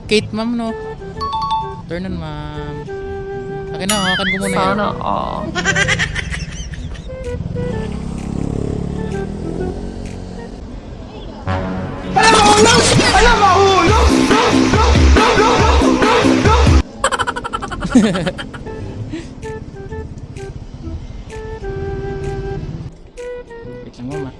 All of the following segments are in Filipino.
Kate, ma'am, no? Turn on, ma'am. Akin na, hawakan ko muna yan. Sana all. Wait lang, ma'am, ah.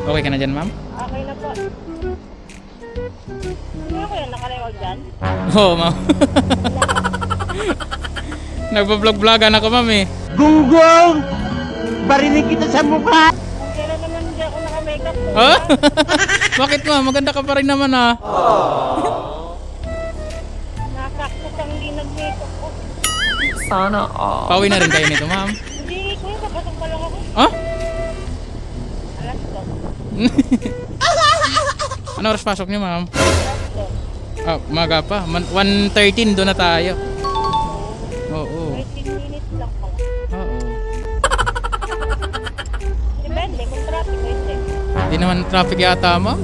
Okay ka na dyan, ma'am? Okay na po. Ano ko yan? Nakalewag dyan? Oo, ma'am. Nagpa-vlog-vlogan ako, ma'am, eh. Gunggong! Barinig kita sa mukha! Kailan naman hindi ako naka-makeup po. Huh? Bakit, ma'am? Maganda ka pa rin naman, ah. Nakakakot ang hindi nag-makeup ko. Sana all. Pauwi na rin kayo nito, ma'am. Hindi ko yun. Kapasok pa lang ako. Ah? Alas ko. Ano oras pasok niyo, ma'am? Alas ko. Ah, umaga pa. 1:13 doon na tayo. Oo. 13 minutes lang pala. Oo. Depende kung traffic o hindi. Hindi naman traffic yata, ma'am.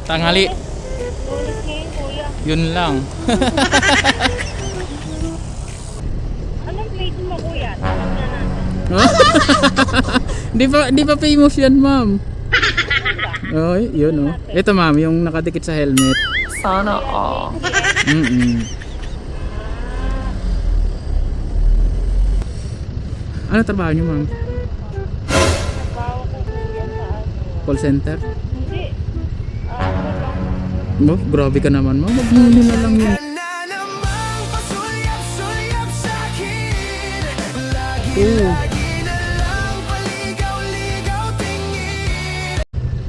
Tanghali. Lunes ngayon, kuya. Yun lang. Anong plate mo, kuya? Tawag na natin. Di ba famous yan, ma'am? Oh, yun, oh. Ito, ma'am, yung nakadikit sa helmet. Sana all. Ano trabaho niyo, ma'am? Trabaho ko, kuya, sa ano? Call center? Hindi. Ano lang. Oh, grabe ka naman, ma'am. Maghuli na lang yun. Oo.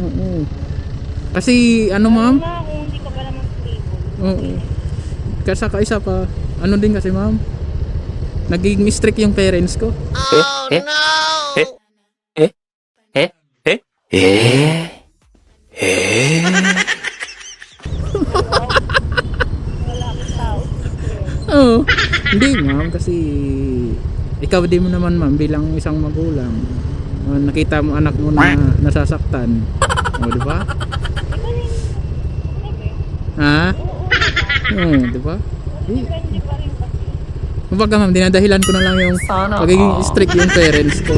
Oo. Kasi ano, ma'am? Ano kung hindi ka ba naman stable? Oo. Kasi kaisa pa, ano din kasi, ma'am? Nagiging strict yung parents ko. Wala akong tao. Oo. Hindi, ma'am, kasi ikaw din mo naman, ma'am, bilang isang magulang. Nakita mo anak mo na nasasaktan. O, di ba? Ha? Oo, di ba? Depende pa rin kasi. Kumbaga, ma'am, dinadahilan ko na lang yung Sana pagiging all. strict yung parents ko.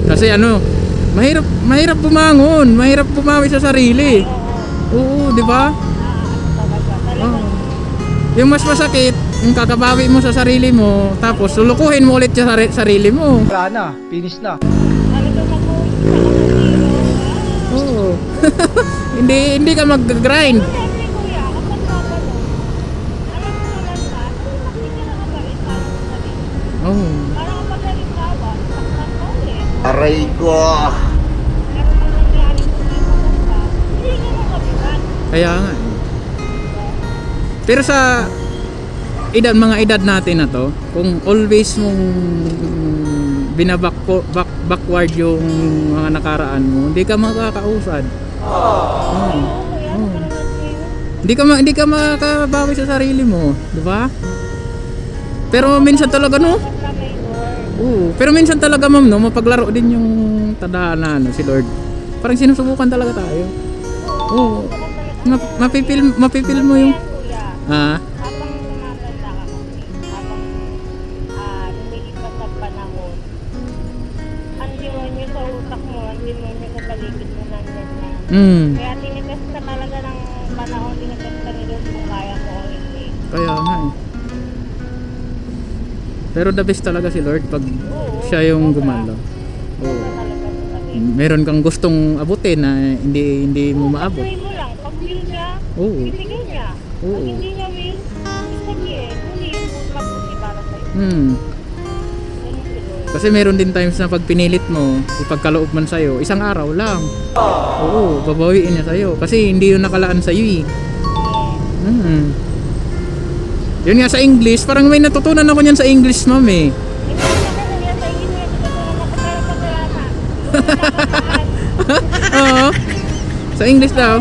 Kasi ano, mahirap bumangon, mahirap bumawi sa sarili. Oo, di ba? Oo. Yung mas masakit, yung kakabawi mo sa sarili mo, tapos lulukuhin mo ulit sa sarili mo. Wala na, finish na. Ano to mag-uusap? Oo. hindi ka mag-grind. Siyempre kuya, kapag natanong, alam mo naman ba, bakit ka nakabalik sa sarili? Oo. Parang kapag halimbawa, saksak ka ulit, Aray ko! meron nang nangyaring problema ka, hindi ka makabigat. Kaya nga. eh. Pero sa mga edad natin na to, kung always mong backward yung mga nakaraan mo, hindi ka makakausad. Oo. Kuya, ano ka naman ngayon? Hindi ka makabawi sa sarili mo, di ba? Pero minsan talaga, no? Basta may Lord. Oo. Pero minsan talaga, ma'am, no, mapaglaro din yung tadhana, no, si Lord. Parang sinusubukan talaga tayo. Oo. Mapipil mo yung Kuya, ah, habang tumatanda ka kasi, habang lumilipas ang panahon, ang demonyo sa utak mo, ang demonyo sa paligid mo nandyan na. Kaya tinitest ka talaga ng panahon, tinitest ka ni Lord kung kaya mo o hindi. kaya nga eh. Pero the best talaga si Lord pag Oo, siya yung sobra. gumalaw. Sobra Oo. talaga sa sabi. Meron kang gustong abutin na hindi mo maabot. Pag-pray mo lang, pag will niya, Oo. bibigay niya. Pag Oo. hindi niya will, sabihin, hindi yun mabuti para sa'yo. Hmm. Ganun si Lord. Kasi meron din times na pag pinilit mo, ipagkaloob man sa'yo, isang araw lang. Oo, babawiin niya sa'yo. Kasi hindi yun nakalaan sa'yo eh. Hmm. Yun nga sa English, parang may natutunan ako niyan sa English, ma'am eh. Hindi ko na kuya sa inyo yung natutunan ako pero pag wala na. Oo. Sa English daw.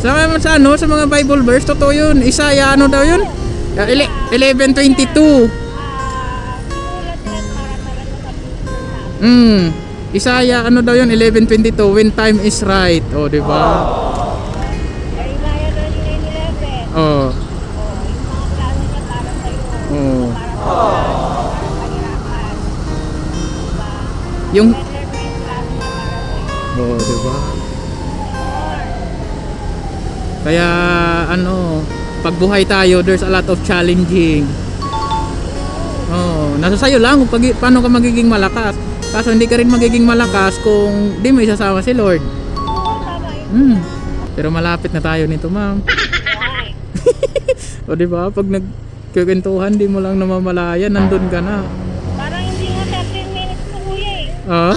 Sa ano, sa mga Bible verse, totoo yun. Isaiah, ano daw yun? 11:22. Isaiah, ano daw yun? 11:22. When time is right. O, di ba? Oh. Oh. Yung oh, di ba? Kaya ano, pagbuhay tayo, there's a lot of challenging. Oh, nasa sayo lang kung paano ka magiging malakas. Kaso hindi ka rin magiging malakas kung di mo isasama si Lord. Pero malapit na tayo nito, ma'am. O di ba? Pag nagkukwentuhan, di mo lang namamalayan, nandun ka na. Parang hindi nga 13 minutes na kuya eh. Ah?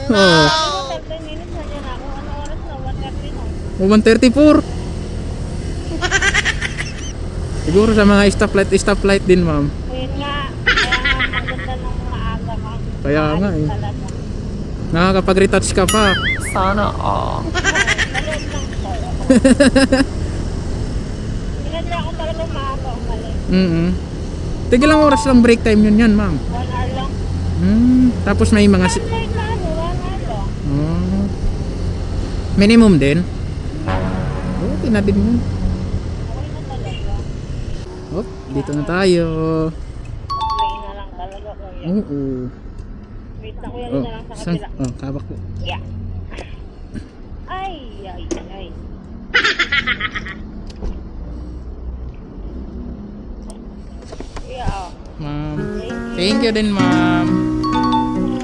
Oh. 13 minutes na dyan ako. Ano oras na? 1:30 na. 1:34. Siguro sa mga stoplight din, ma'am. Ayun nga. Kaya nga, ang ganda ng maaga ka. Kaya nga eh. Talaga. Nakakapag-retouch ka pa. Sana all. Maliit lang po. Pinadya ako talaga maaga umalis. Tigilang oras lang break time yun yan, ma'am. 1 hour lang. Tapos may mga... Late na ano, 1 hour lang. Oh. Minimum din? Okay na din yun. Okay na talaga. Oh, dito na tayo. Play na lang talaga kuya. Oo. Wait na kuya, Oh, dito lang sa kabila. kabak po. Yeah. Ay, ay, ay. Yeah. Ma'am. Thank you din, ma'am.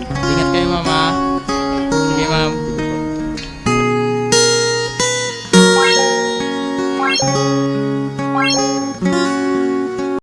Ingat kayo, mama. Sige, ma'am. Wow.